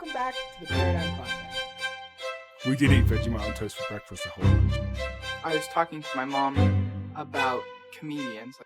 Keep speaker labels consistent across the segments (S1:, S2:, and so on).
S1: Welcome back to the Paradigm Podcast.
S2: We did eat Vegemite toast for breakfast the whole lunch.
S1: I was talking to my mom about comedians.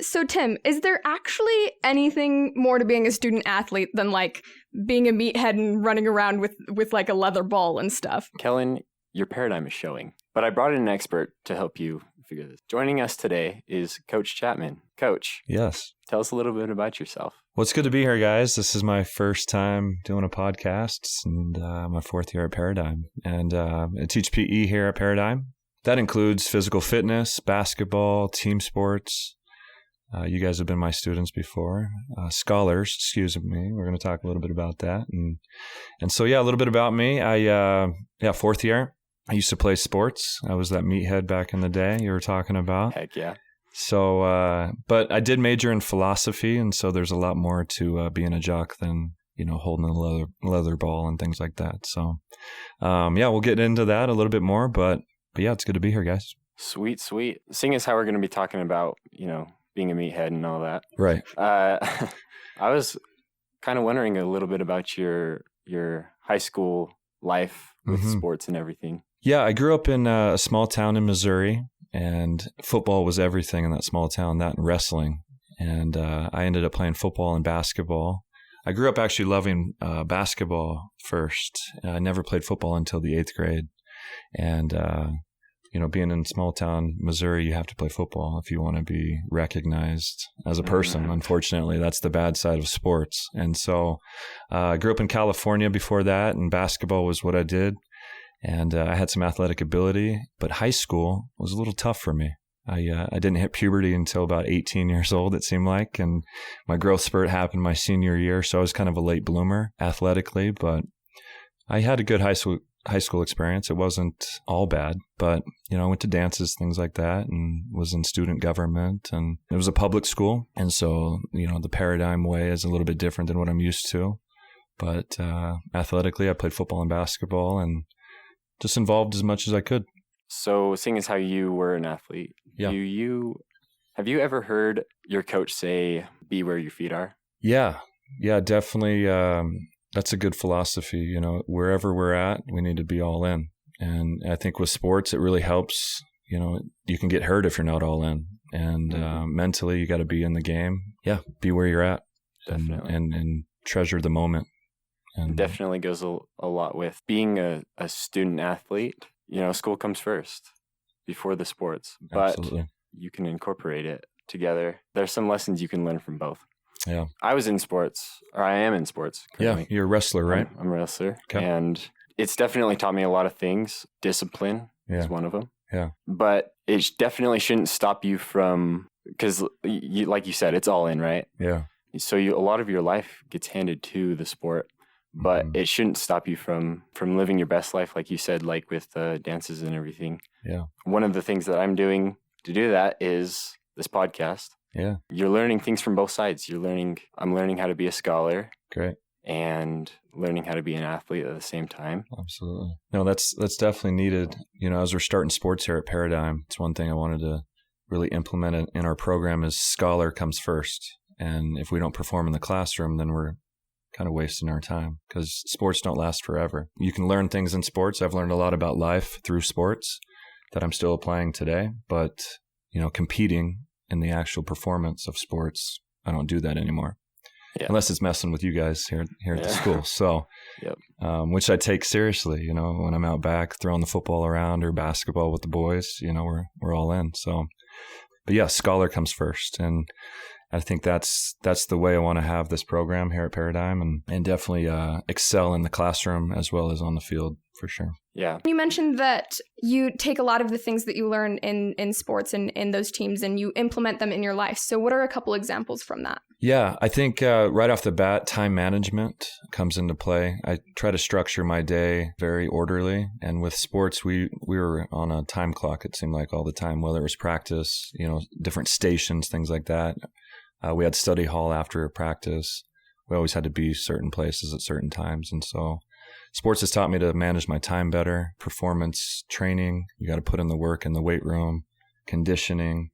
S3: So Tim, is there actually anything more to being a student athlete than like being a meathead and running around with like a leather ball and stuff?
S4: Kellen, your paradigm is showing, but I brought in an expert to help you figure this. Joining us today is Coach Chapman. Coach.
S5: Yes.
S4: Tell us a little bit about yourself.
S5: Well, it's good to be here, guys. This is my first time doing a podcast and my fourth year at Paradigm. And I teach PE here at Paradigm. That includes physical fitness, basketball, team sports. You guys have been my students before. Scholars, excuse me. We're going to talk a little bit about that. And so, yeah, a little bit about me. Fourth year. I used to play sports. I was that meathead back in the day you were talking about.
S4: Heck yeah.
S5: So, but I did major in philosophy, and so there's a lot more to being a jock than, holding a leather ball and things like that. So, we'll get into that a little bit more, but yeah, it's good to be here, guys.
S4: Sweet. Seeing as how we're going to be talking about, being a meathead and all that.
S5: Right.
S4: I was kind of wondering a little bit about your high school life with sports and everything.
S5: Yeah, I grew up in a small town in Missouri, and football was everything in that small town, that and wrestling. And I ended up playing football and basketball. I grew up actually loving basketball first. I never played football until the 8th grade. And, being in small town Missouri, you have to play football if you want to be recognized as a person. Unfortunately, that's the bad side of sports. And so I grew up in California before that, and basketball was what I did. And I had some athletic ability, but high school was a little tough for me. I didn't hit puberty until about 18 years old, it seemed like, and my growth spurt happened my senior year, so I was kind of a late bloomer athletically, but I had a good high school experience. It wasn't all bad, but, I went to dances, things like that, and was in student government, and it was a public school, and so, the Paradigm way is a little bit different than what I'm used to, but athletically, I played football and basketball, and just involved as much as I could.
S4: So, seeing as how you were an athlete,
S5: yeah.
S4: Have you ever heard your coach say, "Be where your feet are"?
S5: Yeah, definitely. That's a good philosophy. Wherever we're at, we need to be all in. And I think with sports, it really helps. You can get hurt if you're not all in. And mentally, you got to be in the game. Yeah, be where you're at.
S4: Definitely.
S5: And treasure the moment. And
S4: definitely goes a lot with being a student athlete. School comes first before the sports, but
S5: absolutely.
S4: You can incorporate it together. There's some lessons you can learn from both.
S5: Yeah.
S4: I was in sports, or I am in sports currently.
S5: Yeah, you're a wrestler, right?
S4: I'm a wrestler.
S5: Okay.
S4: And it's definitely taught me a lot of things. Discipline is one of them.
S5: Yeah.
S4: But it definitely shouldn't stop you from, because like you said, it's all in, right?
S5: Yeah.
S4: So a lot of your life gets handed to the sport, but it shouldn't stop you from living your best life, like you said, like with dances and everything.
S5: Yeah.
S4: One of the things that I'm doing to do that is this podcast.
S5: Yeah.
S4: You're learning things from both sides. I'm learning how to be a scholar.
S5: Great.
S4: And learning how to be an athlete at the same time.
S5: Absolutely. No, that's definitely needed. As we're starting sports here at Paradigm, it's one thing I wanted to really implement in our program is scholar comes first. And if we don't perform in the classroom, then we're kind of wasting our time because sports don't last forever. You can learn things in sports. I've learned a lot about life through sports that I'm still applying today, but competing in the actual performance of sports, I don't do that anymore. Yeah. Unless it's messing with you guys here at the school. So,
S4: yep.
S5: Which I take seriously, when I'm out back throwing the football around or basketball with the boys, we're all in. So, but yeah, scholar comes first. And I think that's the way I want to have this program here at Paradigm and definitely excel in the classroom as well as on the field for sure.
S4: Yeah.
S3: You mentioned that you take a lot of the things that you learn in sports and in those teams and you implement them in your life. So what are a couple examples from that?
S5: Yeah, I think right off the bat, time management comes into play. I try to structure my day very orderly. And with sports, we were on a time clock, it seemed like all the time, whether it was practice, different stations, things like that. We had study hall after practice. We always had to be certain places at certain times. And so sports has taught me to manage my time better. Performance training, you got to put in the work in the weight room. conditioning,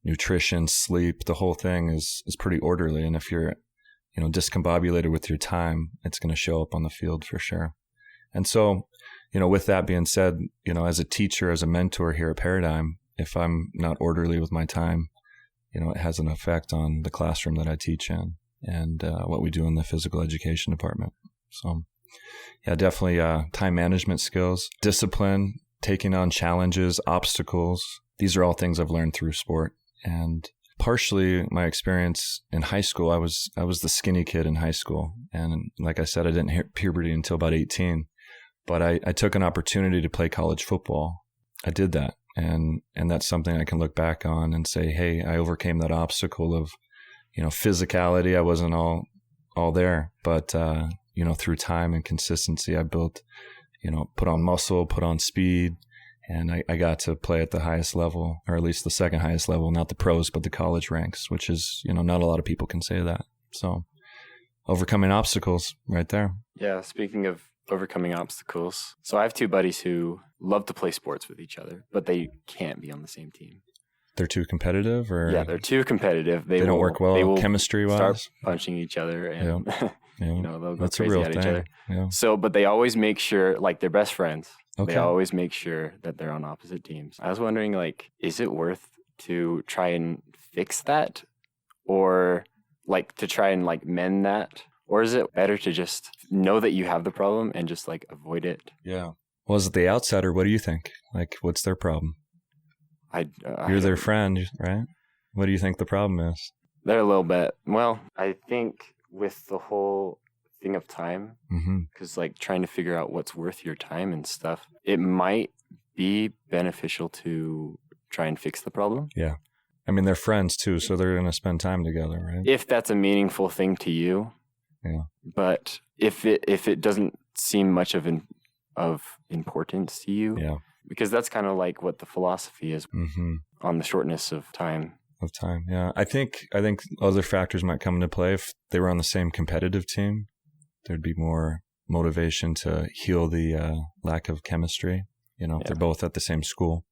S5: nutrition, sleep, the whole thing is pretty orderly. And if you're, discombobulated with your time, it's going to show up on the field for sure. And so, with that being said, as a teacher, as a mentor here at Paradigm, if I'm not orderly with my time, it has an effect on the classroom that I teach in and what we do in the physical education department. So, yeah, definitely time management skills, discipline, taking on challenges, obstacles. These are all things I've learned through sport. And partially my experience in high school, I was the skinny kid in high school. And like I said, I didn't hit puberty until about 18. But I took an opportunity to play college football. I did that. And that's something I can look back on and say, hey, I overcame that obstacle of, physicality. I wasn't all there. But, through time and consistency, I built, put on muscle, put on speed. And I got to play at the highest level, or at least the second highest level, not the pros, but the college ranks, which is, not a lot of people can say that. So overcoming obstacles right there.
S4: Yeah, speaking of overcoming obstacles. So I have two buddies who love to play sports with each other, but they can't be on the same team.
S5: They're too competitive, or
S4: yeah, they're too competitive. They
S5: don't work well
S4: they will
S5: chemistry-wise.
S4: Start punching each other, and they'll go
S5: That's
S4: crazy
S5: a real
S4: at
S5: thing.
S4: each other.
S5: Yeah.
S4: So, but they always make sure, like they're best friends.
S5: Okay.
S4: They always make sure that they're on opposite teams. I was wondering, is it worth to try and fix that, or to try and mend that? Or is it better to just know that you have the problem and just avoid it?
S5: Yeah. Well, as the outsider, what do you think? What's their problem? You're their friend, right? What do you think the problem is?
S4: They're a little bit. Well, I think with the whole thing of time, because trying to figure out what's worth your time and stuff, it might be beneficial to try and fix the problem.
S5: Yeah. I mean, they're friends too, so they're going to spend time together, right?
S4: If that's a meaningful thing to you.
S5: Yeah.
S4: But if it doesn't seem much of importance to you,
S5: yeah,
S4: because that's kind of what the philosophy is on the shortness of time.
S5: Yeah. I think other factors might come into play. If they were on the same competitive team, there'd be more motivation to heal the lack of chemistry. If they're both at the same school,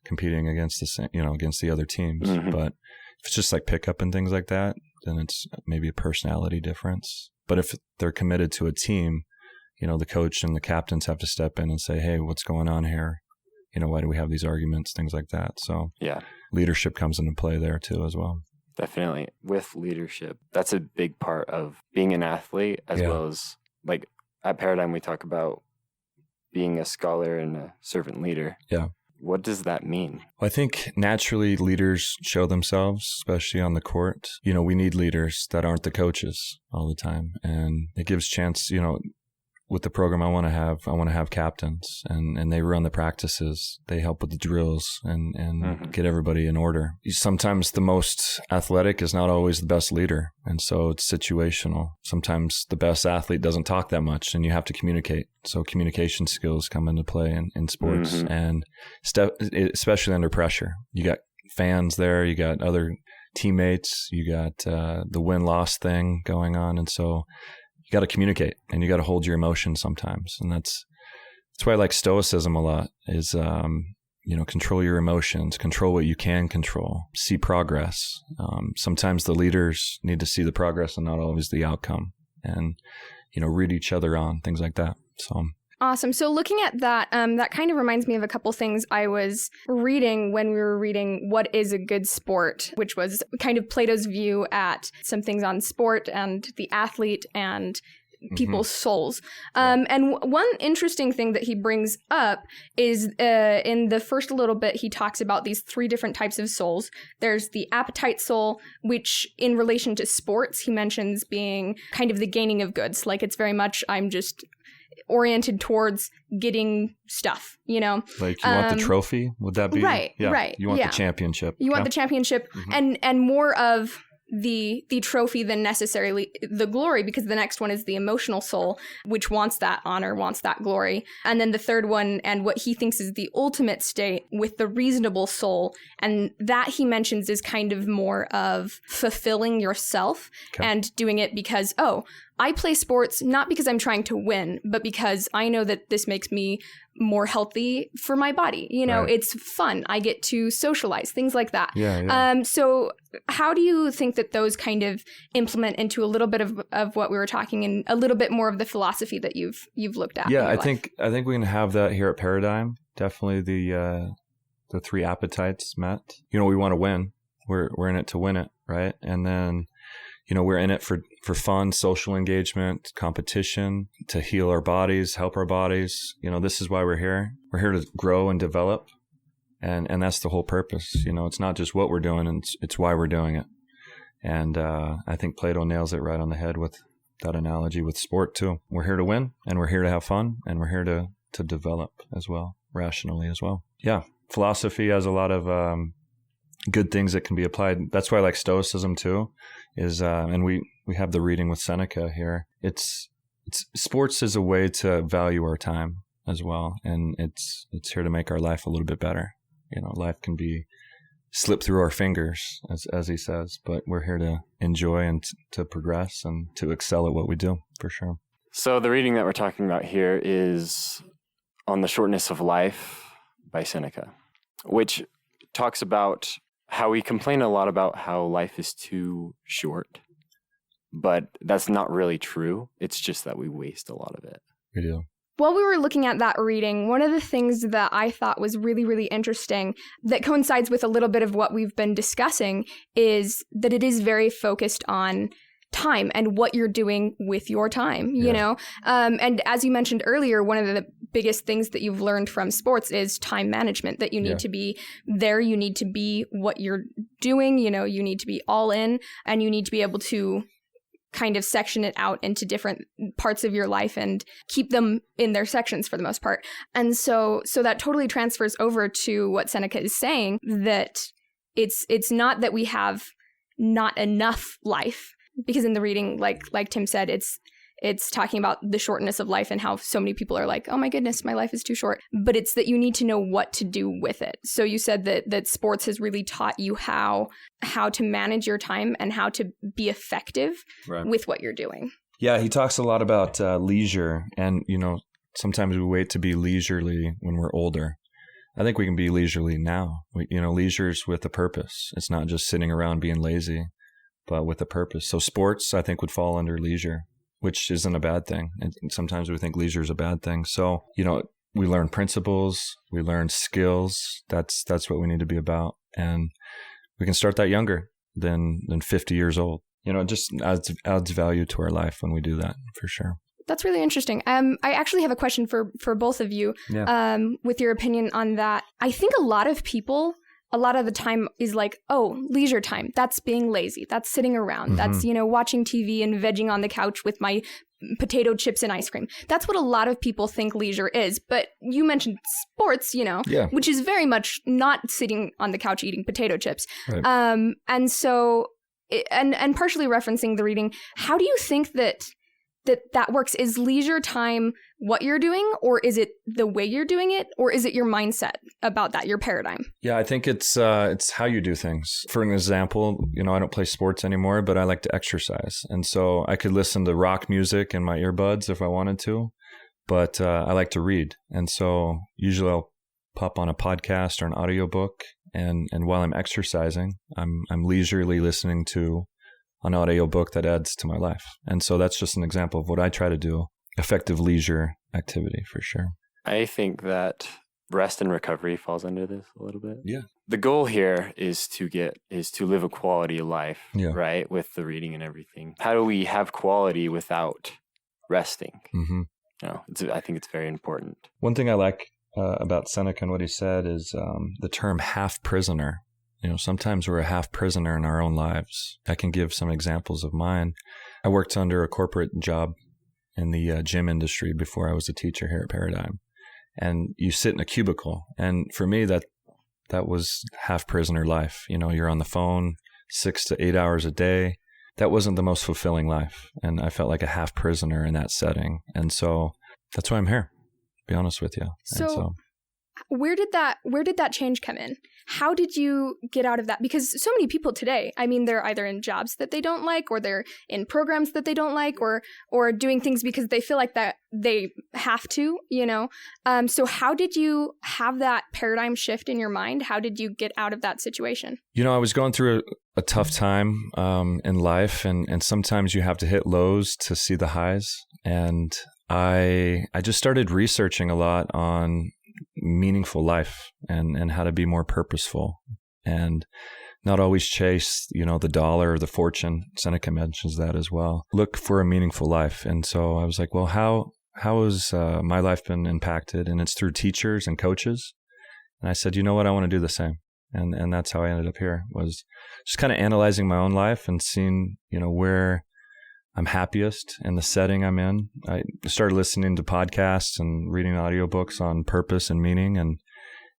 S5: competing against against the other teams. But if it's just pickup and things like that, then it's maybe a personality difference. But if they're committed to a team, the coach and the captains have to step in and say, hey, what's going on here? Why do we have these arguments? Things like that. So
S4: yeah,
S5: leadership comes into play there too as well.
S4: Definitely. With leadership, that's a big part of being an athlete, as well as at Paradigm, we talk about being a scholar and a servant leader.
S5: Yeah.
S4: What does that mean?
S5: Well, I think naturally leaders show themselves, especially on the court. We need leaders that aren't the coaches all the time. And it gives chance, with the program I want to have captains, and they run the practices. They help with the drills and get everybody in order. Sometimes the most athletic is not always the best leader. And so it's situational. Sometimes the best athlete doesn't talk that much and you have to communicate. So communication skills come into play in sports and especially under pressure. You got fans there, you got other teammates, you got the win-loss thing going on. And so you got to communicate and you got to hold your emotions sometimes. And that's why I like stoicism a lot is, control your emotions, control what you can control, see progress. Sometimes the leaders need to see the progress and not always the outcome, and, read each other on, things like that. So
S3: awesome. So looking at that, that kind of reminds me of a couple things I was reading when we were reading What is a Good Sport, which was kind of Plato's view at some things on sport and the athlete and people's souls. And one interesting thing that he brings up is in the first little bit, he talks about these three different types of souls. There's the appetite soul, which in relation to sports, he mentions being kind of the gaining of goods. It's very much, I'm just oriented towards getting stuff,
S5: you want the trophy? Would that be?
S3: Right,
S5: yeah.
S3: right.
S5: You want the championship.
S3: You want the championship and more of the trophy than necessarily the glory, because the next one is the emotional soul, which wants that honor, wants that glory. And then the third one, and what he thinks is the ultimate state, with the reasonable soul. And that he mentions is kind of more of fulfilling yourself and doing it because, I play sports not because I'm trying to win, but because I know that this makes me more healthy for my body.
S5: Right.
S3: It's fun. I get to socialize, things like that.
S5: Yeah.
S3: So how do you think that those kind of implement into a little bit of what we were talking and a little bit more of the philosophy that you've looked at?
S5: Yeah, I think we can have that here at Paradigm. Definitely the three appetites met. We want to win. We're in it to win it, right? And then, we're in it for fun, social engagement, competition, to heal our bodies, help our bodies. This is why we're here. We're here to grow and develop. And that's the whole purpose. It's not just what we're doing, it's why we're doing it. And I think Plato nails it right on the head with that analogy with sport too. We're here to win, and we're here to have fun, and we're here to develop as well, rationally as well. Yeah. Philosophy has a lot of good things that can be applied. That's why I like Stoicism too, and we have the reading with Seneca here. It's sports is a way to value our time as well, and it's here to make our life a little bit better. Life can be slip through our fingers, as he says, but we're here to enjoy and to progress and to excel at what we do, for sure.
S4: So the reading that we're talking about here is On the Shortness of Life by Seneca, which talks about how we complain a lot about how life is too short, but that's not really true. It's just that we waste a lot of it.
S5: We do.
S3: While we were looking at that reading, one of the things that I thought was really, really interesting that coincides with a little bit of what we've been discussing is that it is very focused on time and what you're doing with your time, and as you mentioned earlier, one of the biggest things that you've learned from sports is time management, that you need to be there, you need to be what you're doing, you need to be all in, and you need to be able to kind of section it out into different parts of your life and keep them in their sections for the most part. And so that totally transfers over to what Seneca is saying, that it's not that we have not enough life, because in the reading, like Tim said, it's talking about the shortness of life and how so many people are like, oh my goodness, my life is too short. But it's that you need to know what to do with it. So you said that sports has really taught you how to manage your time and how to be effective with what you're doing.
S5: Yeah, he talks a lot about leisure. And, sometimes we wait to be leisurely when we're older. I think we can be leisurely now. Leisure's with a purpose. It's not just sitting around being lazy, but with a purpose. So sports, I think, would fall under leisure, which isn't a bad thing. And sometimes we think leisure is a bad thing. So, we learn principles, we learn skills. That's what we need to be about. And we can start that younger than 50 years old. It just adds value to our life when we do that, for sure.
S3: That's really interesting. I actually have a question for both of you, with your opinion on that. I think a lot of people, a lot of the time is like, oh, leisure time. That's being lazy. That's sitting around. That's, watching TV and vegging on the couch with my potato chips and ice cream. That's what a lot of people think leisure is. But you mentioned sports, which is very much not sitting on the couch eating potato chips. Right. And so, and partially referencing the reading, how do you think that works? Is leisure time what you're doing, or is it the way you're doing it, or is it your mindset about that, your paradigm?
S5: Yeah, I think it's how you do things. For an example, I don't play sports anymore, but I like to exercise. And so I could listen to rock music in my earbuds if I wanted to, but I like to read. And so usually I'll pop on a podcast or an audiobook, and while I'm exercising, I'm leisurely listening to an audiobook that adds to my life. And so that's just an example of what I try to do. Effective leisure activity, for sure.
S4: I think that rest and recovery falls under this a little bit.
S5: Yeah.
S4: The goal here is to live a quality life, right? With the reading and everything. How do we have quality without resting? Mm-hmm. I think it's very important.
S5: One thing I like about Seneca and what he said is the term half prisoner. Sometimes we're a half prisoner in our own lives. I can give some examples of mine. I worked under a corporate job in the gym industry before I was a teacher here at Paradigm. And you sit in a cubicle. And for me, that was half prisoner life. You're on the phone 6 to 8 hours a day. That wasn't the most fulfilling life. And I felt like a half prisoner in that setting. And so that's why I'm here, to be honest with you.
S3: So Where did that change come in? How did you get out of that? Because so many people today, I mean, they're either in jobs that they don't like, or they're in programs that they don't like, or doing things because they feel like that they have to, So how did you have that paradigm shift in your mind? How did you get out of that situation?
S5: I was going through a tough time in life, and sometimes you have to hit lows to see the highs. And I just started researching a lot on meaningful life and how to be more purposeful and not always chase, the dollar or the fortune. Seneca mentions that as well. Look for a meaningful life. And so I was like, well, how has my life been impacted? And it's through teachers and coaches. And I said, you know what? I want to do the same. And that's how I ended up here, was just kind of analyzing my own life and seeing, where I'm happiest in the setting I'm in. I started listening to podcasts and reading audiobooks on purpose and meaning.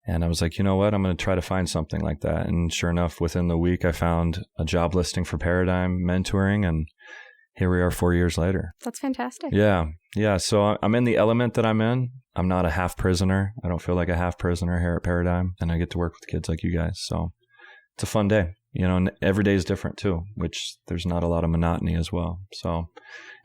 S5: And I was like, you know what? I'm going to try to find something like that. And sure enough, within the week, I found a job listing for Paradigm Mentoring. And here we are 4 years later.
S3: That's fantastic.
S5: Yeah. So I'm in the element that I'm in. I'm not a half prisoner. I don't feel like a half prisoner here at Paradigm. And I get to work with kids like you guys. So it's a fun day. And every day is different too, which there's not a lot of monotony as well. So,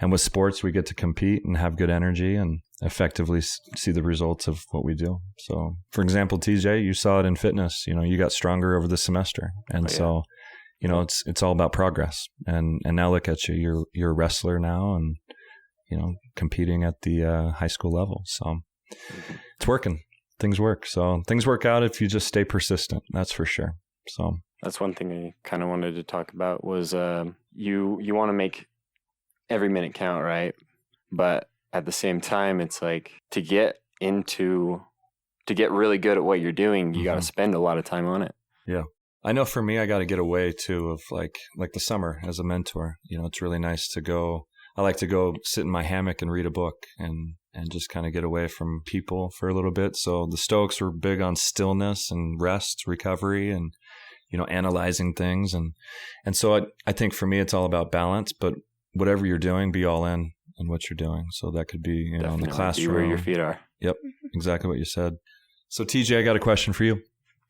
S5: and with sports, we get to compete and have good energy and effectively see the results of what we do. So, for example, TJ, you saw it in fitness. You got stronger over the semester. And so, it's all about progress. And now look at you. You're a wrestler now and, competing at the high school level. So it's working. Things work. So things work out if you just stay persistent. That's for sure. So
S4: that's one thing I kind of wanted to talk about was you want to make every minute count, right? But at the same time, it's like to get really good at what you're doing, you got to spend a lot of time on it.
S5: Yeah. I know for me, I got to get away too of like the summer as a mentor. It's really nice to go. I like to go sit in my hammock and read a book and just kind of get away from people for a little bit. So the Stoics were big on stillness and rest, recovery, and analyzing things. And so I think for me, it's all about balance, but whatever you're doing, be all in what you're doing. So that could be, in the classroom.
S4: Be where your feet are.
S5: Yep. Exactly what you said. So TJ, I got a question for you.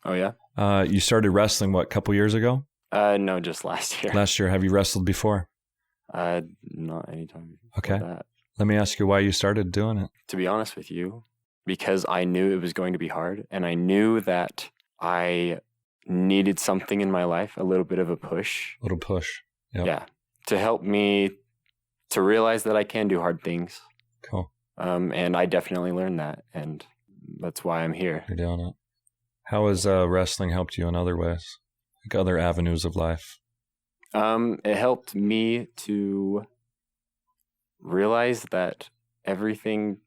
S4: Oh, yeah?
S5: You started wrestling, a couple years ago?
S4: No, just last year.
S5: Last year. Have you wrestled before?
S4: Not anytime.
S5: Okay.
S4: That.
S5: Let me ask you why you started doing it.
S4: To be honest with you, because I knew it was going to be hard, and I knew that I needed something in my life, a little bit of a push.
S5: Little push. Yep.
S4: Yeah. To help me to realize that I can do hard things.
S5: Cool.
S4: And I definitely learned that, and that's why I'm here.
S5: You're doing it. How has wrestling helped you in other ways, like other avenues of life?
S4: It helped me to realize that everything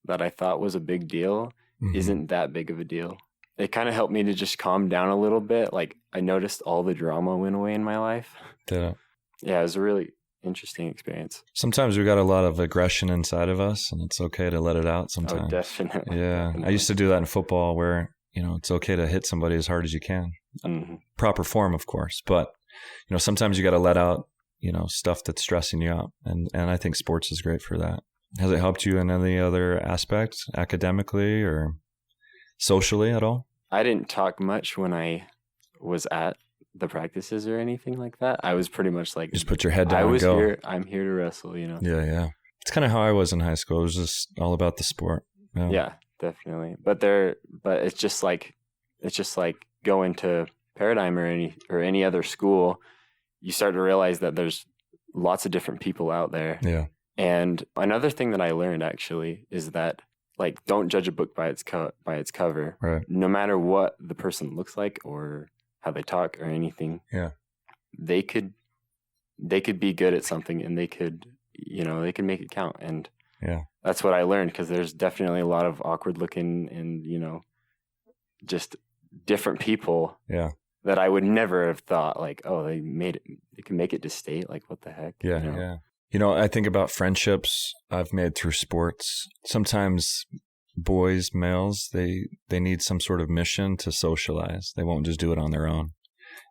S4: that I thought was a big deal isn't that big of a deal. It kind of helped me to just calm down a little bit. Like I noticed all the drama went away in my life.
S5: Did it?
S4: Yeah, it was a really interesting experience.
S5: Sometimes we got a lot of aggression inside of us, and it's okay to let it out sometimes.
S4: Oh, definitely.
S5: Yeah.
S4: Definitely.
S5: I used to do that in football where, it's okay to hit somebody as hard as you can.
S4: Mm-hmm.
S5: Proper form, of course. But, sometimes you got to let out, stuff that's stressing you out. And I think sports is great for that. Has it helped you in any other aspect, academically or socially at all?
S4: I didn't talk much when I was at the practices or anything like that. I was pretty much like,
S5: just put your head down and go.
S4: I'm here to wrestle,
S5: Yeah. It's kind of how I was in high school. It was just all about the sport.
S4: Yeah, definitely. But it's just like going to Paradigm or any other school, you start to realize that there's lots of different people out there.
S5: Yeah.
S4: And another thing that I learned actually is that don't judge a book by its cover.
S5: Right.
S4: No matter what the person looks like or how they talk or anything.
S5: Yeah.
S4: They could be good at something, and they could make it count. And
S5: yeah,
S4: that's what I learned, because there's definitely a lot of awkward looking and, just different people.
S5: Yeah.
S4: That I would never have thought they can make it to state. Like, what the heck?
S5: Yeah. Yeah. I think about friendships I've made through sports. Sometimes males, they need some sort of mission to socialize. They won't just do it on their own.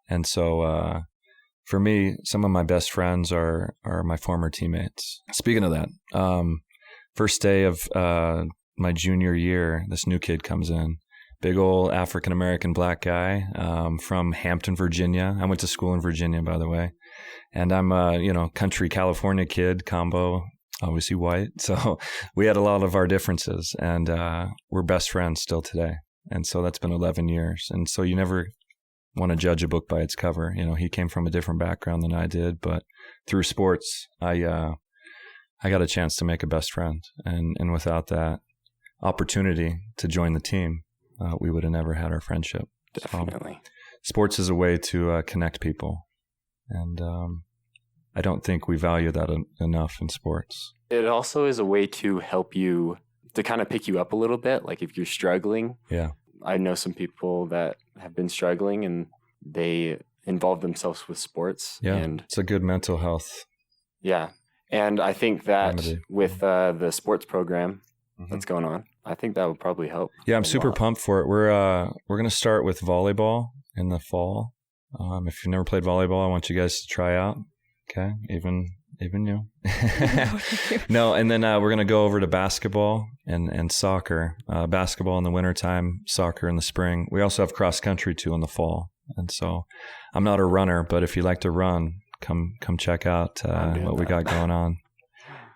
S5: And so, for me, some of my best friends are my former teammates. Speaking of that, first day of my junior year, this new kid comes in, big old African-American black guy from Hampton, Virginia. I went to school in Virginia, by the way. And I'm a, country California kid, combo, obviously white. So we had a lot of our differences, and we're best friends still today. And so that's been 11 years. And so you never want to judge a book by its cover. He came from a different background than I did, but through sports, I got a chance to make a best friend. And without that opportunity to join the team, we would have never had our friendship.
S4: Definitely.
S5: So, sports is a way to connect people. And I don't think we value that enough in sports.
S4: It also is a way to help you, to kind of pick you up a little bit. Like if you're struggling.
S5: Yeah.
S4: I know some people that have been struggling and they involve themselves with sports.
S5: Yeah.
S4: And
S5: it's a good mental health.
S4: Yeah. And I think that
S5: remedy.
S4: with the sports program that's going on, I think that would probably help.
S5: Yeah, I'm super pumped for it. We're going to start with volleyball in the fall. If you've never played volleyball, I want you guys to try out. Okay, even you. No, and then we're going to go over to basketball and soccer. Basketball in the wintertime, soccer in the spring. We also have cross country too in the fall. And so I'm not a runner, but if you like to run, come check out what we got going on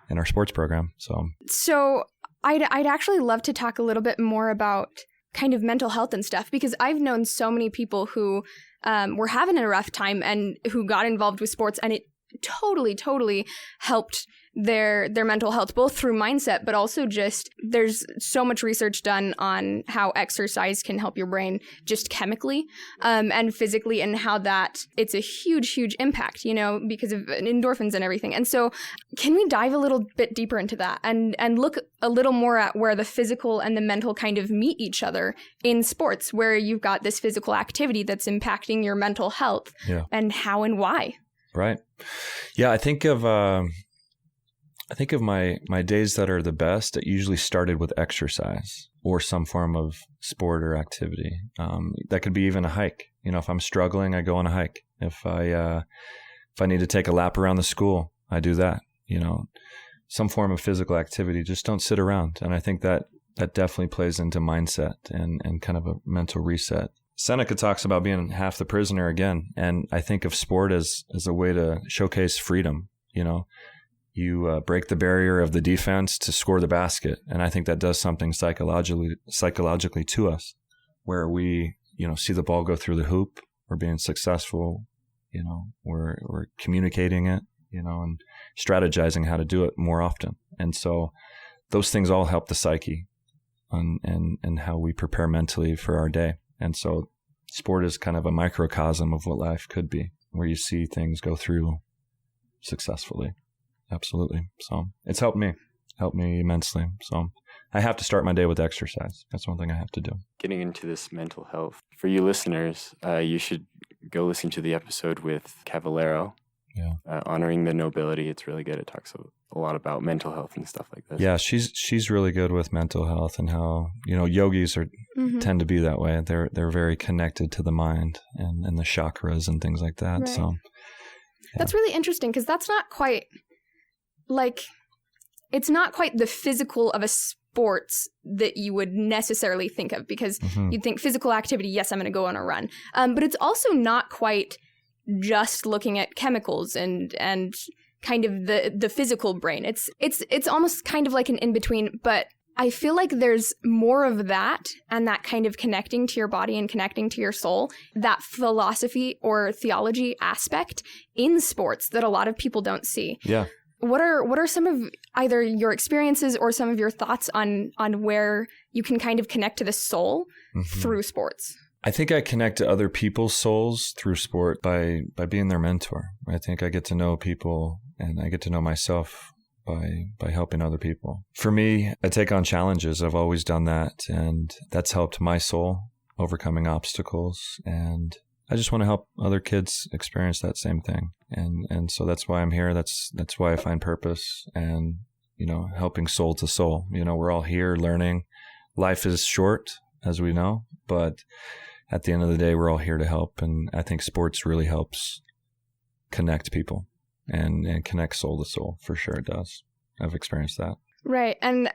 S5: in our sports program. So
S3: I'd actually love to talk a little bit more about kind of mental health and stuff, because I've known so many people who were having a rough time and who got involved with sports, and it totally helped their mental health, both through mindset, but also just there's so much research done on how exercise can help your brain just chemically and physically, and how that it's a huge impact, because of endorphins and everything. And so can we dive a little bit deeper into that and look a little more at where the physical and the mental kind of meet each other in sports, where you've got this physical activity that's impacting your mental health, and how and why?
S5: Right. Yeah, I think of my days that are the best. It usually started with exercise or some form of sport or activity. That could be even a hike. If I'm struggling, I go on a hike. If I need to take a lap around the school, I do that. Some form of physical activity. Just don't sit around. And I think that definitely plays into mindset and kind of a mental reset. Seneca talks about being half the prisoner again. And I think of sport as a way to showcase freedom. You break the barrier of the defense to score the basket. And I think that does something psychologically to us, where we, see the ball go through the hoop. We're being successful. We're communicating it, and strategizing how to do it more often. And so those things all help the psyche and how we prepare mentally for our day. And so sport is kind of a microcosm of what life could be, where you see things go through successfully. Absolutely. So it's helped me immensely. So I have to start my day with exercise. That's one thing I have to do. Getting into this mental health. For you listeners, you should go listen to the episode with Cavallero. Yeah. Honoring the nobility. It's really good. It talks a lot about mental health and stuff like this. Yeah, she's really good with mental health and how, yogis tend to be that way. They're very connected to the mind and the chakras and things like that. Right. So yeah.
S3: That's really interesting, because that's not quite it's not quite the physical of a sports that you would necessarily think of, because you'd think physical activity, yes, I'm going to go on a run. But it's also not quite just looking at chemicals and kind of the physical brain. It's almost kind of like an in-between, but I feel like there's more of that, and that kind of connecting to your body and connecting to your soul, that philosophy or theology aspect in sports that a lot of people don't see. Yeah. What are some of either your experiences or some of your thoughts on where you can kind of connect to the soul through sports?
S5: I think I connect to other people's souls through sport by being their mentor. I think I get to know people, and I get to know myself by helping other people. For me, I take on challenges. I've always done that, and that's helped my soul overcoming obstacles. And I just want to help other kids experience that same thing. And so that's why I'm here. That's why I find purpose and, helping soul to soul. We're all here learning. Life is short, as we know, but at the end of the day, we're all here to help. And I think sports really helps connect people and connect soul to soul. For sure it does. I've experienced that.
S3: Right. And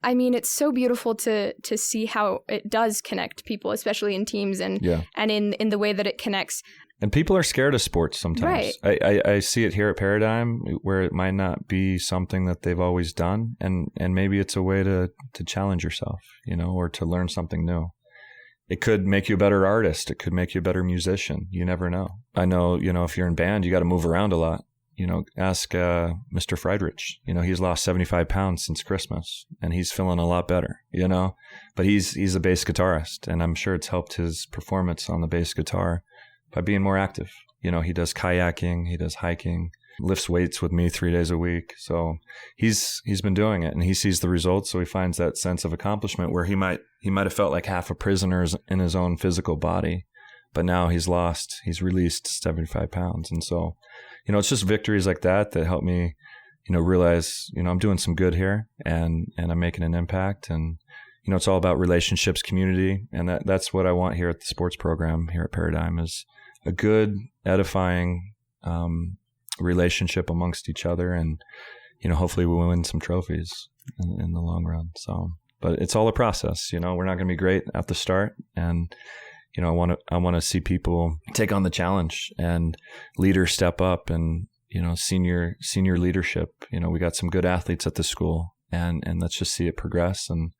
S3: I mean, it's so beautiful to see how it does connect people, especially in teams and in the way that it connects.
S5: And people are scared of sports sometimes.
S3: Right.
S5: I see it here at Paradigm where it might not be something that they've always done. And maybe it's a way to challenge yourself, or to learn something new. It could make you a better artist. It could make you a better musician. You never know. I know, if you're in band, you got to move around a lot. Ask Mr. Friedrich. He's lost 75 pounds since Christmas and he's feeling a lot better, But he's a bass guitarist and I'm sure it's helped his performance on the bass guitar by being more active. He does kayaking, he does hiking, lifts weights with me 3 days a week. So he's been doing it and he sees the results. So he finds that sense of accomplishment where he might have felt like half a prisoner in his own physical body, but now he's released 75 pounds. And so, it's just victories like that help me, realize, I'm doing some good here and I'm making an impact. And, it's all about relationships, community. And that's what I want here at the sports program here at Paradigm is a good, edifying relationship amongst each other. And, hopefully we'll win some trophies in the long run. So, but it's all a process, we're not going to be great at the start. And, I want to see people take on the challenge and leaders step up and, senior leadership. We got some good athletes at the school and let's just see it progress. And,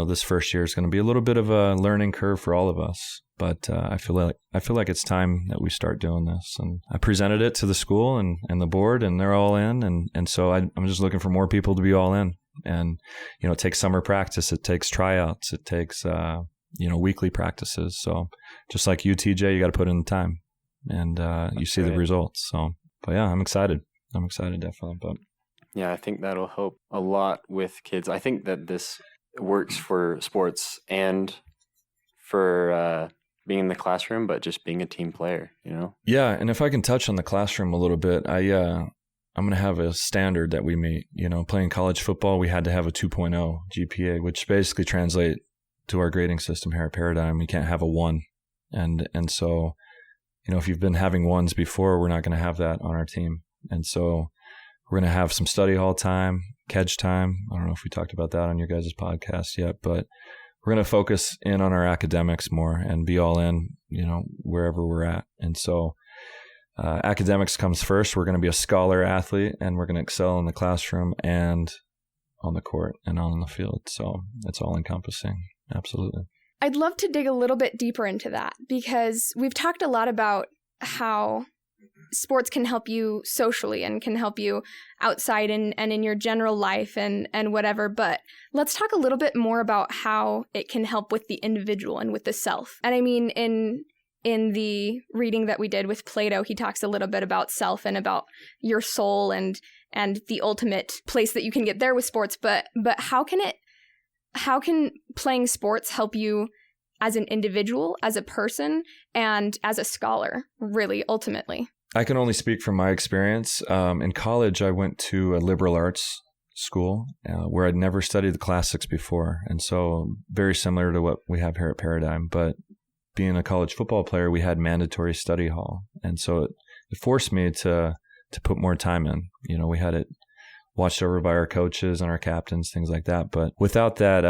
S5: this first year is going to be a little bit of a learning curve for all of us. But I feel like it's time that we start doing this. And I presented it to the school and the board, and they're all in. And so I'm just looking for more people to be all in. And it takes summer practice, it takes tryouts, it takes weekly practices. So just like you, TJ, you got to put in the time, and you see the results. So, but yeah, I'm excited. Definitely. But
S4: yeah, I think that'll help a lot with kids. I think that this works for sports and for being in the classroom, but just being a team player,
S5: Yeah, and if I can touch on the classroom a little bit, I'm going to have a standard that we meet. Playing college football, we had to have a 2.0 GPA, which basically translate to our grading system here at Paradigm. We can't have a 1. And so, if you've been having 1s before, we're not going to have that on our team. And so we're going to have some study hall time, catch time. I don't know if we talked about that on your guys' podcast yet, but we're going to focus in on our academics more and be all in, wherever we're at. And so academics comes first. We're going to be a scholar athlete and we're going to excel in the classroom and on the court and on the field. So it's all encompassing. Absolutely.
S3: I'd love to dig a little bit deeper into that because we've talked a lot about how sports can help you socially and can help you outside and in your general life and whatever. But let's talk a little bit more about how it can help with the individual and with the self. And I mean, in the reading that we did with Plato, he talks a little bit about self and about your soul and the ultimate place that you can get there with sports. But how can playing sports help you as an individual, as a person, and as a scholar, really, ultimately?
S5: I can only speak from my experience. In college, I went to a liberal arts school where I'd never studied the classics before. And so very similar to what we have here at Paradigm. But being a college football player, we had mandatory study hall. And so it forced me to put more time in. We had it watched over by our coaches and our captains, things like that. But without that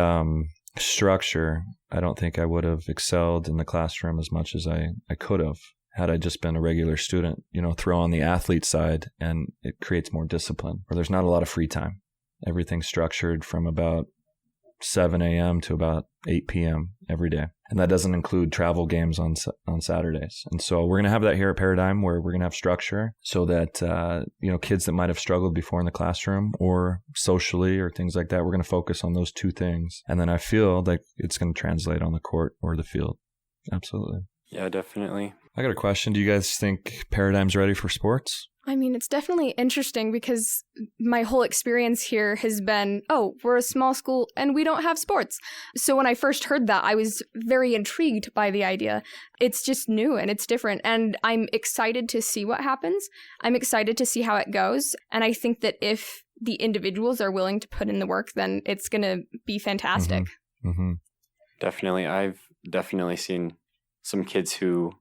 S5: structure, I don't think I would have excelled in the classroom as much as I could have had I just been a regular student. Throw on the athlete side and it creates more discipline where there's not a lot of free time. Everything's structured from about 7 a.m. to about 8 p.m. every day. And that doesn't include travel games on Saturdays. And so we're going to have that here at Paradigm where we're going to have structure so that, kids that might have struggled before in the classroom or socially or things like that, we're going to focus on those two things. And then I feel like it's going to translate on the court or the field. Absolutely.
S4: Yeah, definitely.
S5: I got a question. Do you guys think Paradigm's ready for sports?
S3: I mean, it's definitely interesting because my whole experience here has been, we're a small school and we don't have sports. So when I first heard that, I was very intrigued by the idea. It's just new and it's different. And I'm excited to see what happens. I'm excited to see how it goes. And I think that if the individuals are willing to put in the work, then it's going to be fantastic.
S5: Mm-hmm. Mm-hmm.
S4: Definitely. I've definitely seen some kids who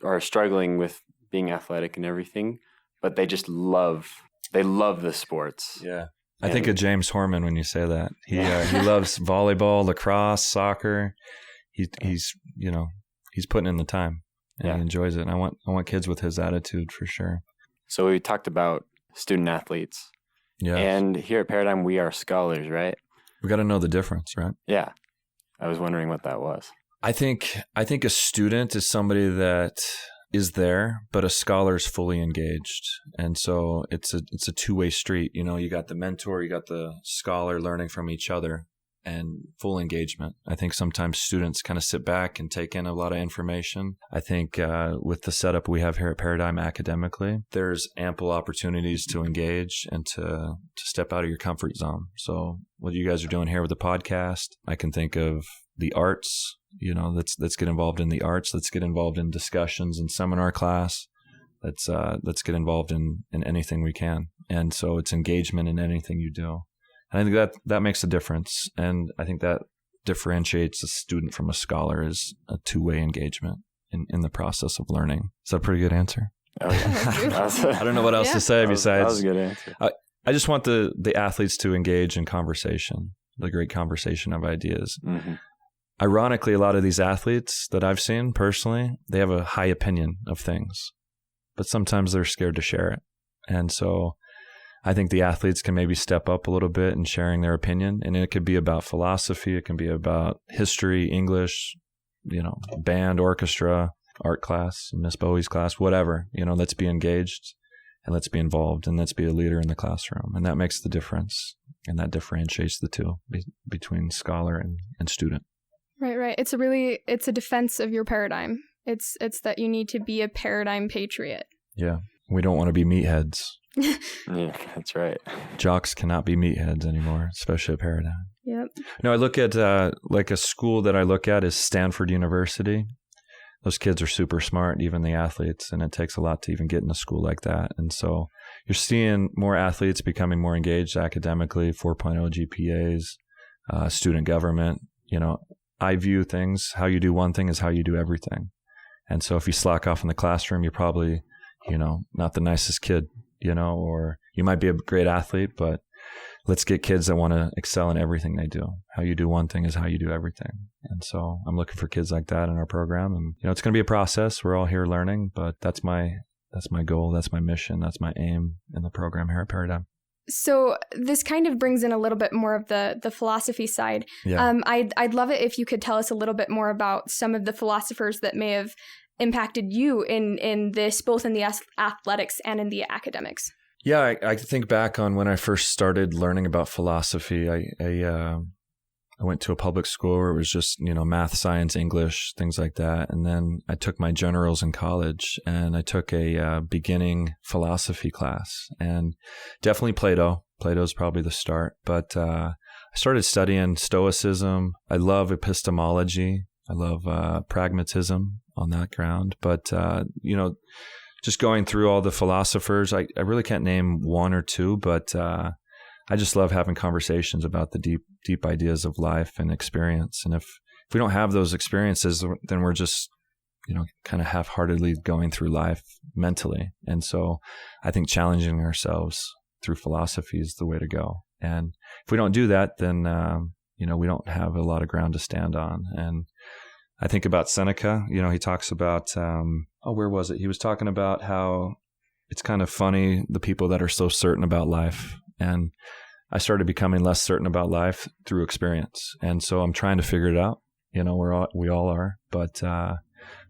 S4: are struggling with being athletic and everything, but they just love the sports.
S5: Yeah. I think of James Horman when you say that. He loves volleyball, lacrosse, soccer. He's putting in the time and he enjoys it. And I want kids with his attitude for sure.
S4: So we talked about student athletes.
S5: Yeah.
S4: And here at Paradigm, we are scholars, right?
S5: We got to know the difference, right?
S4: Yeah. I was wondering what that was.
S5: I think a student is somebody that is there, but a scholar is fully engaged. And so it's a two-way street. You got the mentor, you got the scholar learning from each other and full engagement. I think sometimes students kind of sit back and take in a lot of information. I think with the setup we have here at Paradigm academically, there's ample opportunities to engage and to step out of your comfort zone. So what you guys are doing here with the podcast, I can think of the arts. Let's get involved in the arts. Let's get involved in discussions and seminar class. Let's get involved in anything we can. And so it's engagement in anything you do. And I think that makes a difference. And I think that differentiates a student from a scholar is a two-way engagement in the process of learning. Is that a pretty good answer?
S4: Oh, yeah.
S5: I don't know what else to say besides.
S4: That was a good answer.
S5: I just want the athletes to engage in conversation, the great conversation of ideas.
S4: Mm-hmm.
S5: Ironically, a lot of these athletes that I've seen personally, they have a high opinion of things, but sometimes they're scared to share it. And so I think the athletes can maybe step up a little bit in sharing their opinion. And it could be about philosophy. It can be about history, English, band, orchestra, art class, Miss Bowie's class, whatever. Let's be engaged and let's be involved and let's be a leader in the classroom. And that makes the difference. And that differentiates the two between scholar and student.
S3: Right. It's a defense of your paradigm. It's that you need to be a paradigm patriot.
S5: Yeah. We don't want to be meatheads.
S4: Yeah, that's right.
S5: Jocks cannot be meatheads anymore, especially at Paradigm.
S3: Yep.
S5: No, I look at like a school that I look at is Stanford University. Those kids are super smart, even the athletes, and it takes a lot to even get in a school like that. And so you're seeing more athletes becoming more engaged academically, 4.0 GPAs, student government. I view things, how you do one thing is how you do everything. And so if you slack off in the classroom, you're probably, not the nicest kid, or you might be a great athlete, but let's get kids that want to excel in everything they do. How you do one thing is how you do everything. And so I'm looking for kids like that in our program. And, it's going to be a process. We're all here learning, but that's my goal. That's my mission. That's my aim in the program here at Paradigm.
S3: So this kind of brings in a little bit more of the philosophy side.
S5: Yeah.
S3: I'd love it if you could tell us a little bit more about some of the philosophers that may have impacted you in this, both in the athletics and in the academics.
S5: Yeah, I think back on when I first started learning about philosophy. I went to a public school where it was just, math, science, English, things like that. And then I took my generals in college and I took a beginning philosophy class, and definitely Plato. Plato's probably the start. But I started studying Stoicism. I love epistemology. I love pragmatism on that ground. But, just going through all the philosophers, I really can't name one or two, but I just love having conversations about the deep ideas of life and experience. And if we don't have those experiences, then we're just, kind of half-heartedly going through life mentally. And so I think challenging ourselves through philosophy is the way to go. And if we don't do that, then, we don't have a lot of ground to stand on. And I think about Seneca, he talks about, where was it? He was talking about how it's kind of funny, the people that are so certain about life. And I started becoming less certain about life through experience. And so I'm trying to figure it out. We all are. But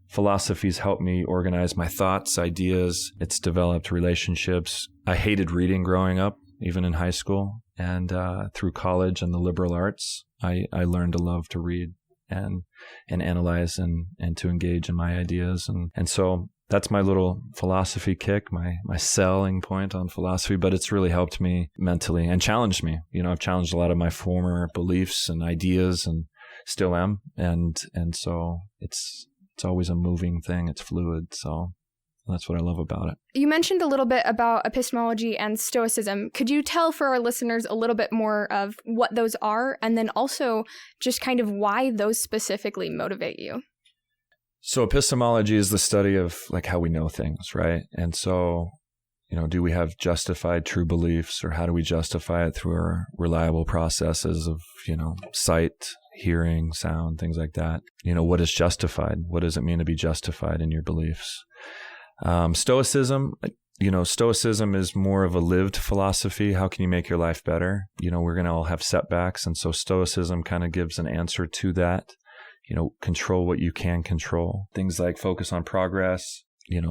S5: philosophy's helped me organize my thoughts, ideas. It's developed relationships. I hated reading growing up, even in high school. And through college and the liberal arts, I learned to love to read and analyze and to engage in my ideas. And so that's my little philosophy kick, my selling point on philosophy, but it's really helped me mentally and challenged me. I've challenged a lot of my former beliefs and ideas and still am. And so it's always a moving thing. It's fluid. So that's what I love about it.
S3: You mentioned a little bit about epistemology and Stoicism. Could you tell for our listeners a little bit more of what those are, and then also just kind of why those specifically motivate you?
S5: So epistemology is the study of like how we know things, right? And so do we have justified true beliefs, or how do we justify it through our reliable processes of, sight, hearing, sound, things like that? What is justified? What does it mean to be justified in your beliefs? Stoicism, Stoicism is more of a lived philosophy. How can you make your life better? We're going to all have setbacks. And so Stoicism kind of gives an answer to that. Control what you can control. Things like focus on progress,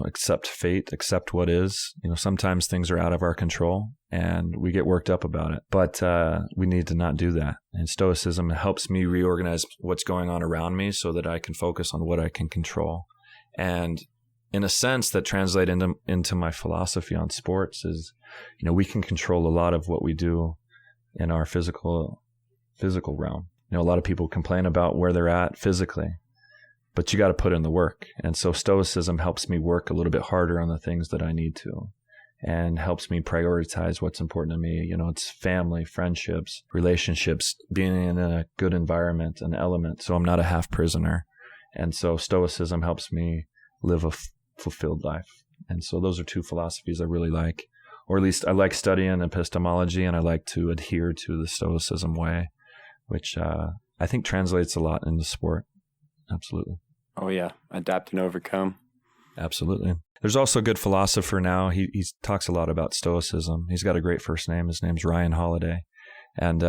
S5: accept fate, accept what is. Sometimes things are out of our control and we get worked up about it, but we need to not do that. And Stoicism helps me reorganize what's going on around me so that I can focus on what I can control. And in a sense, that translates into my philosophy on sports is, we can control a lot of what we do in our physical realm. A lot of people complain about where they're at physically, but you got to put in the work. And so Stoicism helps me work a little bit harder on the things that I need to, and helps me prioritize what's important to me. It's family, friendships, relationships, being in a good environment, an element. So I'm not a half prisoner. And so Stoicism helps me live a fulfilled life. And so those are two philosophies I really like, or at least I like studying epistemology, and I like to adhere to the Stoicism way, which I think translates a lot into sport. Absolutely.
S4: Oh, yeah. Adapt and overcome.
S5: Absolutely. There's also a good philosopher now. He talks a lot about Stoicism. He's got a great first name. His name's Ryan Holiday. And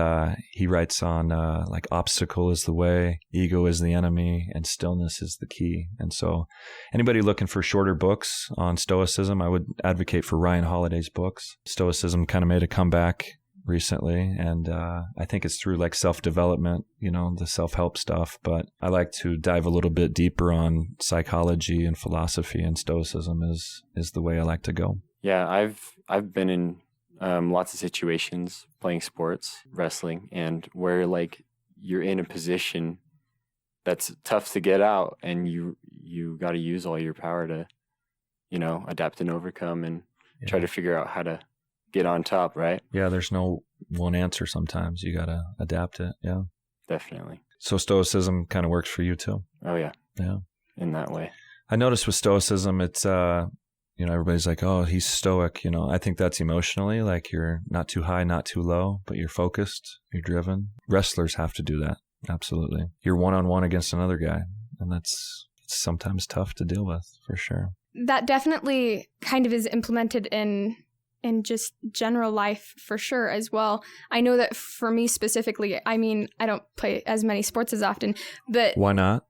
S5: he writes on like obstacle is the way, ego is the enemy, and stillness is the key. And so anybody looking for shorter books on Stoicism, I would advocate for Ryan Holiday's books. Stoicism kind of made a comeback recently, and I think it's through like self-development, the self-help stuff, but I like to dive a little bit deeper on psychology and philosophy, and Stoicism is the way I like to go.
S4: Yeah, I've been in lots of situations playing sports, wrestling, and where like you're in a position that's tough to get out, and you got to use all your power to, adapt and overcome, and try to figure out how to get on top, right?
S5: Yeah, there's no one answer sometimes. You got to adapt it. Yeah.
S4: Definitely.
S5: So Stoicism kind of works for you too.
S4: Oh, yeah.
S5: Yeah.
S4: In that way.
S5: I noticed with Stoicism, it's, everybody's like, oh, he's stoic. I think that's emotionally, like you're not too high, not too low, but you're focused, you're driven. Wrestlers have to do that. Absolutely. You're one-on-one against another guy, and it's sometimes tough to deal with, for sure.
S3: That definitely kind of is implemented in just general life for sure as well. I know that for me specifically, I don't play as many sports as often, but...
S5: Why not?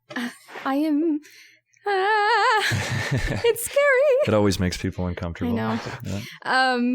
S3: I am... it's scary.
S5: It always makes people uncomfortable.
S3: I know.
S5: Yeah.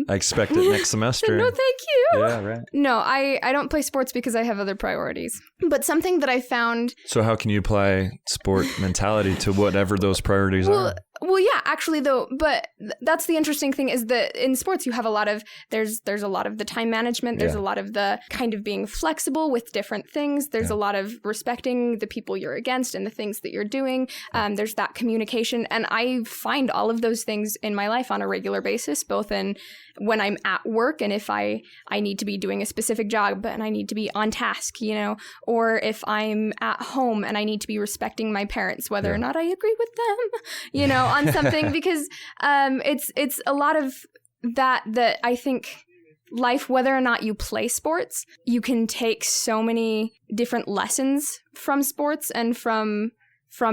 S5: I expect it next semester.
S3: No, thank you.
S5: Yeah, right.
S3: No, I don't play sports because I have other priorities. But something that I found...
S5: So how can you apply sport mentality to whatever those priorities are?
S3: Well, yeah, actually, though, but that's the interesting thing is that in sports, you have a lot of, there's a lot of the time management. There's a lot of the kind of being flexible with different things. There's a lot of respecting the people you're against and the things that you're doing. There's that communication. And I find all of those things in my life on a regular basis, both in when I'm at work and if I need to be doing a specific job and I need to be on task, or if I'm at home and I need to be respecting my parents, whether or not I agree with them, on something, because it's a lot of that I think life, whether or not you play sports, you can take so many different lessons from sports and from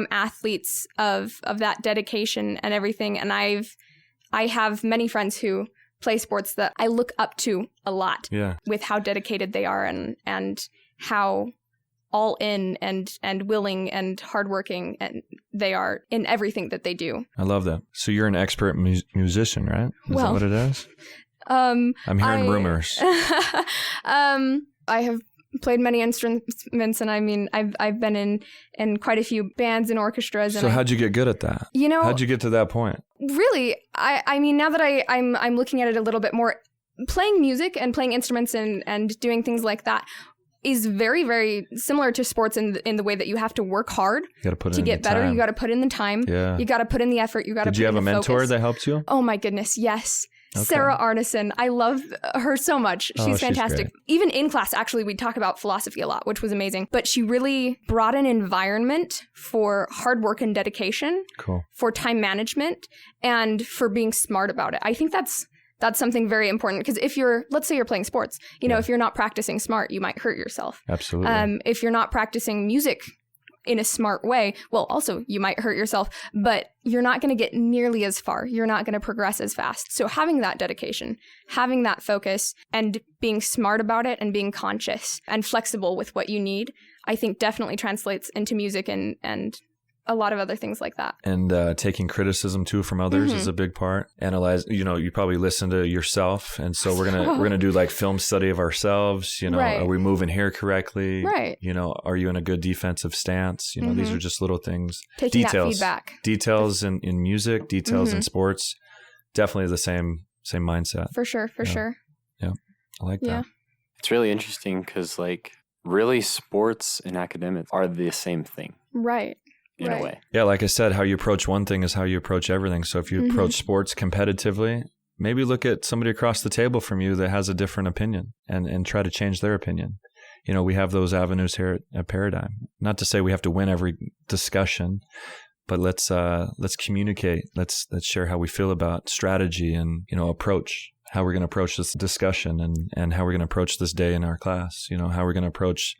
S3: athletes of that dedication and everything. And I have many friends who play sports that I look up to a lot with how dedicated they are and how all in and willing and hardworking and they are in everything that they do.
S5: I love that. So you're an expert musician, right? Is that what it is? I'm hearing rumors.
S3: I have played many instruments, and I've been in quite a few bands and orchestras.
S5: So how'd you get good at that? How'd you get to that point?
S3: Really, now that I'm looking at it a little bit more, playing music and playing instruments and doing things like that is very, very similar to sports in the way that you have to work hard to get better. You got to put in the time. Yeah. You got to put in the effort. You got to.
S5: Did you have a mentor that helped you?
S3: Oh my goodness, yes. Okay. Sarah Arneson. I love her so much. She's fantastic. Even in class, actually, we talk about philosophy a lot, which was amazing. But she really brought an environment for hard work and dedication, for time management, and for being smart about it. I think that's That's something very important because let's say you're playing sports, if you're not practicing smart, you might hurt yourself.
S5: Absolutely.
S3: If you're not practicing music in a smart way, well, also you might hurt yourself, but you're not going to get nearly as far. You're not going to progress as fast. So having that dedication, having that focus, and being smart about it and being conscious and flexible with what you need, I think definitely translates into music and a lot of other things like that.
S5: And taking criticism too from others is a big part. Analyze, you probably listen to yourself, and so we're gonna do like film study of ourselves.
S3: Right.
S5: Are we moving here correctly?
S3: Right.
S5: Are you in a good defensive stance? These are just little things.
S3: Taking
S5: Details.
S3: that feedback.
S5: Details in music, details in sports. Definitely the same mindset.
S3: For sure.
S5: Yeah, I like that.
S4: It's really interesting because like really sports and academics are the same thing.
S3: Right.
S4: In a way.
S5: Yeah, like I said, how you approach one thing is how you approach everything. So if you approach sports competitively, maybe look at somebody across the table from you that has a different opinion and try to change their opinion. We have those avenues here at Paradigm. Not to say we have to win every discussion, but let's communicate. Let's share how we feel about strategy and approach, how we're going to approach this discussion and how we're going to approach this day in our class. How we're going to approach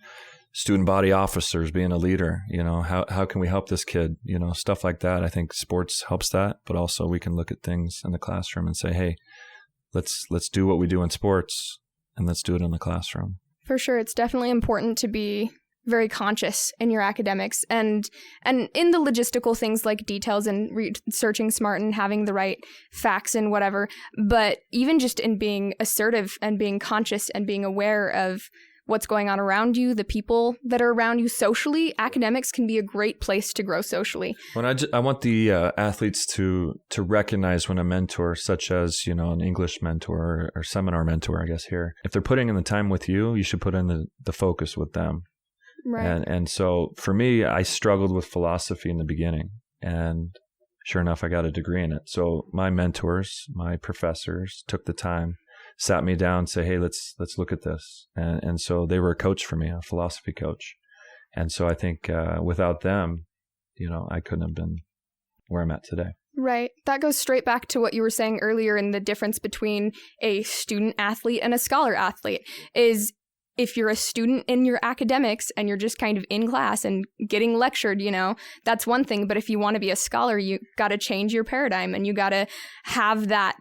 S5: student body officers, being a leader, how can we help this kid, stuff like that. I think sports helps that, but also we can look at things in the classroom and say, hey, let's do what we do in sports and let's do it in the classroom.
S3: For sure. It's definitely important to be very conscious in your academics and in the logistical things like details and researching smart and having the right facts and whatever, but even just in being assertive and being conscious and being aware of what's going on around you, the people that are around you socially. Academics can be a great place to grow socially.
S5: I want the athletes to recognize when a mentor, such as an English mentor or seminar mentor, I guess here, if they're putting in the time with you, you should put in the focus with them.
S3: Right.
S5: And so for me, I struggled with philosophy in the beginning, and sure enough, I got a degree in it. So my mentors, my professors, took the time, sat me down, say, hey, let's look at this. And so they were a coach for me, a philosophy coach. And so I think without them, I couldn't have been where I'm at today.
S3: Right. That goes straight back to what you were saying earlier in the difference between a student athlete and a scholar athlete is if you're a student in your academics and you're just kind of in class and getting lectured, that's one thing. But if you want to be a scholar, you got to change your paradigm and you got to have that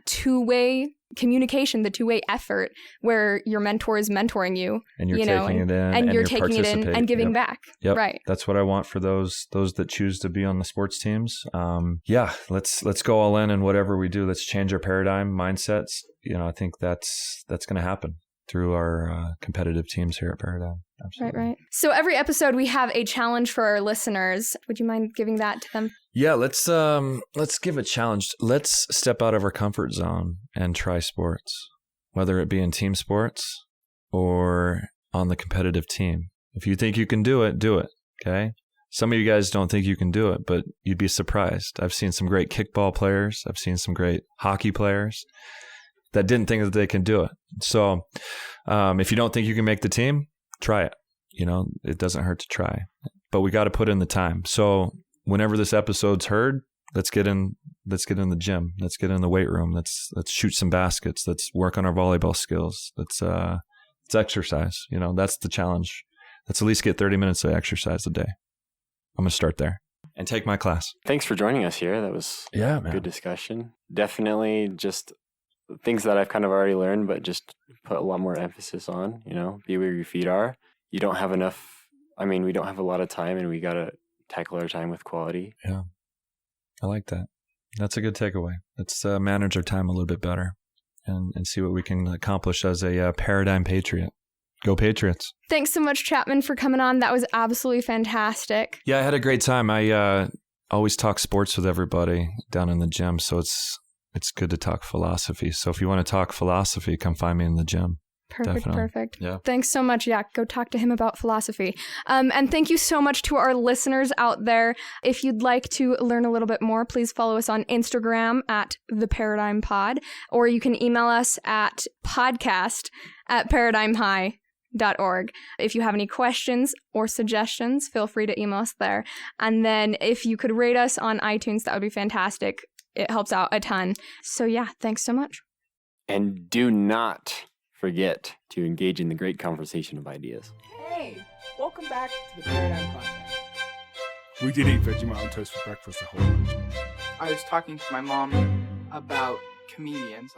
S3: two-way communication, the two-way effort where your mentor is mentoring you
S5: and you're taking it in
S3: and you're taking it in and giving back.
S5: Yep.
S3: Right.
S5: That's what I want for those that choose to be on the sports teams. Let's go all in whatever we do. Let's change our paradigm, mindsets. I think that's going to happen through our competitive teams here at Paradigm. Absolutely.
S3: Right. So every episode we have a challenge for our listeners. Would you mind giving that to them?
S5: Yeah, let's give a challenge. Let's step out of our comfort zone and try sports, whether it be in team sports or on the competitive team. If you think you can do it, do it. Okay. Some of you guys don't think you can do it, but you'd be surprised. I've seen some great kickball players. I've seen some great hockey players that didn't think that they can do it. So if you don't think you can make the team, try it. It doesn't hurt to try, but we got to put in the time. So whenever this episode's heard, let's get in the gym. Let's get in the weight room. Let's shoot some baskets. Let's work on our volleyball skills. Let's exercise. That's the challenge. Let's at least get 30 minutes of exercise a day. I'm going to start there and take my class.
S4: Thanks for joining us here. That was
S5: a
S4: good discussion. Definitely just things that I've kind of already learned, but just put a lot more emphasis on, be where your feet are. You don't have enough. We don't have a lot of time and we got to tackle our time with quality.
S5: Yeah. I like that. That's a good takeaway. Let's manage our time a little bit better and see what we can accomplish as a Paradigm Patriot. Go Patriots.
S3: Thanks so much, Chapman, for coming on. That was absolutely fantastic.
S5: Yeah, I had a great time. I always talk sports with everybody down in the gym, so it's good to talk philosophy. So if you want to talk philosophy, come find me in the gym.
S3: Perfect.
S5: Yeah.
S3: Thanks so much. Yeah, go talk to him about philosophy. And thank you so much to our listeners out there. If you'd like to learn a little bit more, please follow us on Instagram at The Paradigm Pod, or you can email us at podcast@paradigmhigh.org. If you have any questions or suggestions, feel free to email us there. And then if you could rate us on iTunes, that would be fantastic. It helps out a ton. So yeah, thanks so much.
S4: And do not forget to engage in the great conversation of ideas.
S1: Hey, welcome back to the Paradigm Project.
S2: We did eat Vegemite on toast for breakfast the whole week.
S1: I was talking to my mom about comedians.